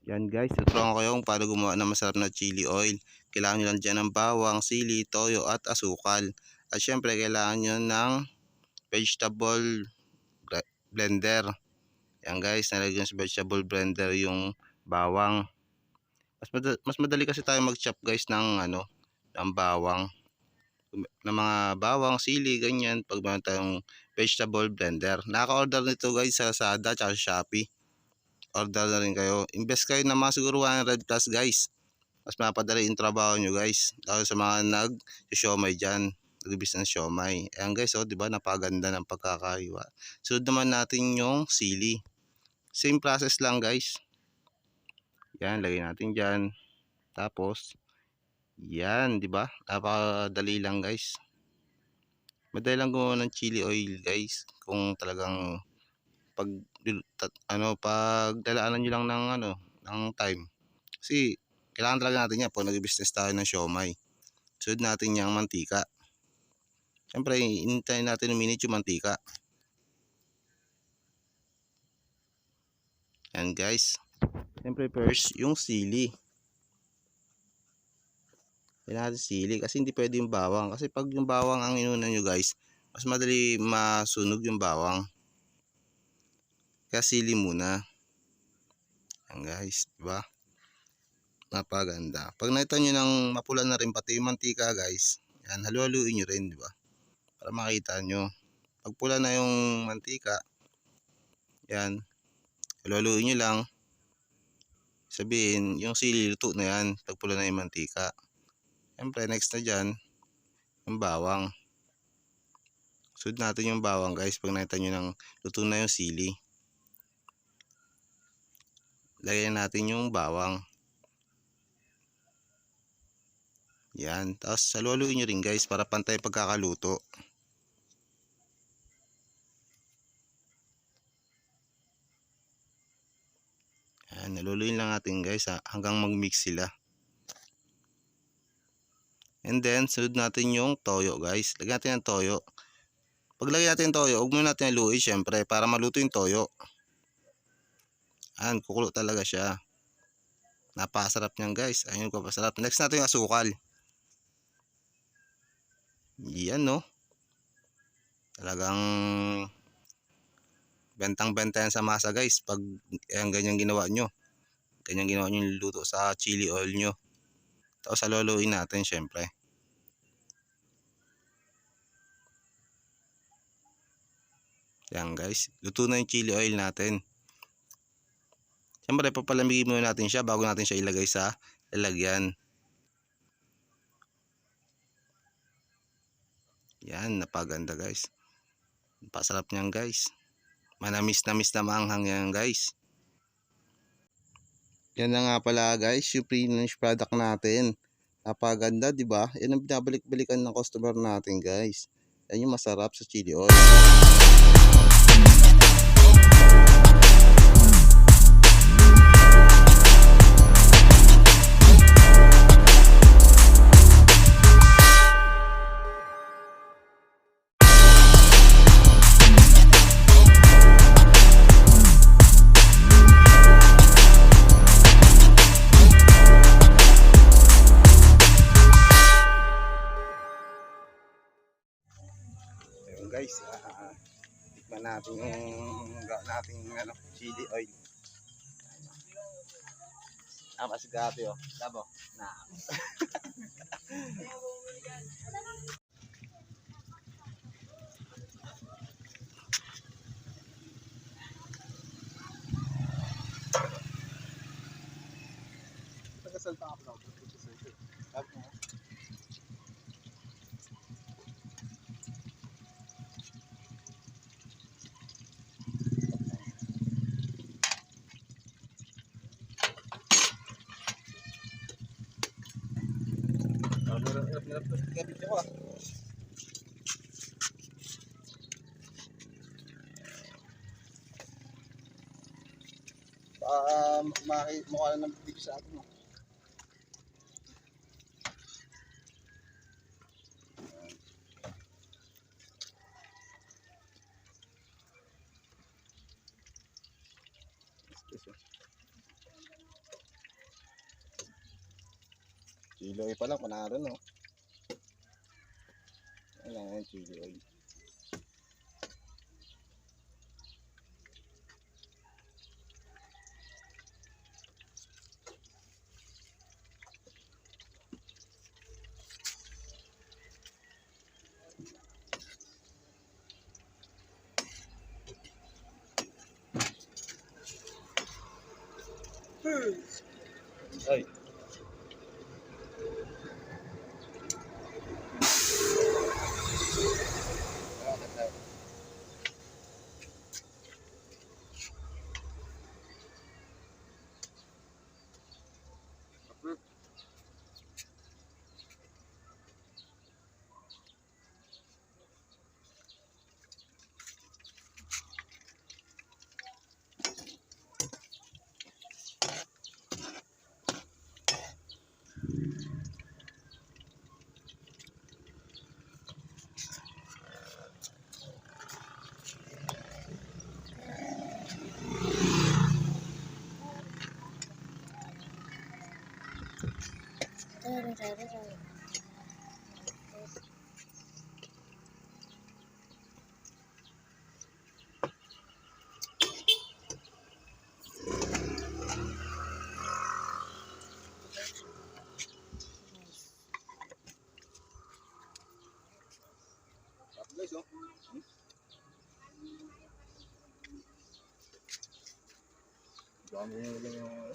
Yan guys, tuturuan ko kayo kung paano gumawa ng masarap na chili oil. Kailangan nyo lang dyan ng bawang, sili, toyo at asukal. At syempre kailangan nyo ng vegetable blender. Yan guys, nalagyan sa vegetable blender yung bawang. Mas madali kasi tayo mag-chop guys ng bawang. Ng mga bawang, sili, ganyan. Pag meron tayong vegetable blender. Nakaka-order nito guys sa Lazada at sa Shopee. Order na rin kayo. Invest kayo na mga siguro 100 plus guys. Mas mapadali yung trabaho nyo guys. Lalo sa mga nag-siomay dyan. Nag-business siomay. Ayan guys, oh, diba? Napaganda ng pagkakaiwa. Sunod naman natin yung sili. Same process lang guys. Yan, lagay natin dyan. Tapos, yan, diba? Napakadali lang guys. Madali lang gumawa ng chili oil guys. Kung talagang pagdalaanan nyo lang ng time. Kasi kailangan talaga natin yan pag nag-business tayo ng siomay. Sunod natin yung mantika. Siyempre, hintayin natin uminit yung mantika. Yan guys. Siyempre first, yung sili. Kailangan natin sili kasi hindi pwede yung bawang. Kasi pag yung bawang ang inuna nyo guys, mas madali masunog yung bawang. Kaya sili muna. Yan guys, diba? Napaganda. Pag nakita nyo ng mapula na rin pati yung mantika guys, yan, halu-haluin nyo rin, diba? Para makita nyo. Pag pula na yung mantika, yan, halu-haluin nyo lang. Sabihin, yung sili luto na yan, pag pula na yung mantika. Siyempre, next na dyan, yung bawang. Sunod natin yung bawang guys, pag nakita nyo ng luto na yung sili. Lagyan natin yung bawang. Yan, tapos halu-haluin nyo rin guys, para pantay pagkakaluto. Yan, haluhaluin lang natin guys hanggang mag-mix sila. And then, sunod natin yung toyo guys. Lagyan natin ng toyo. Pag lagyan natin ng toyo, huwag muna natin haluin syempre para maluto yung toyo. Yan, kukulo talaga siya. Napakasarap niyan guys. Ayun ko pasarap. Next natin yung asukal. Yan no. Talagang bentang-benta yan sa masa guys. Pag ganyan ginawa nyo. Ganyan ginawa nyo yung luto sa chili oil nyo. Tapos haluhaluin natin syempre. Yan guys, luto na yung chili oil natin. Siyempre papalamigin muna natin siya bago natin siya ilagay sa lalagyan. Yan, napaganda guys. Pasarap niyan guys. Manamis-namis na maanghang yan guys. Yan na nga pala guys, yung pre-finished product natin. Napaganda, di ba? Yan ang binabalik-balikan ng customer natin guys. Yan yung masarap sa chili oil. Guys, tikman natin yung nating chili oil. Mas grabe oh. Labo. Na. Nagasalta ka pa. Labo. Mukha na ng video sa atin. Chili oil pa lang, panalo no. Ayan yan, chili oil. Ay. Guys, oh. Dami yung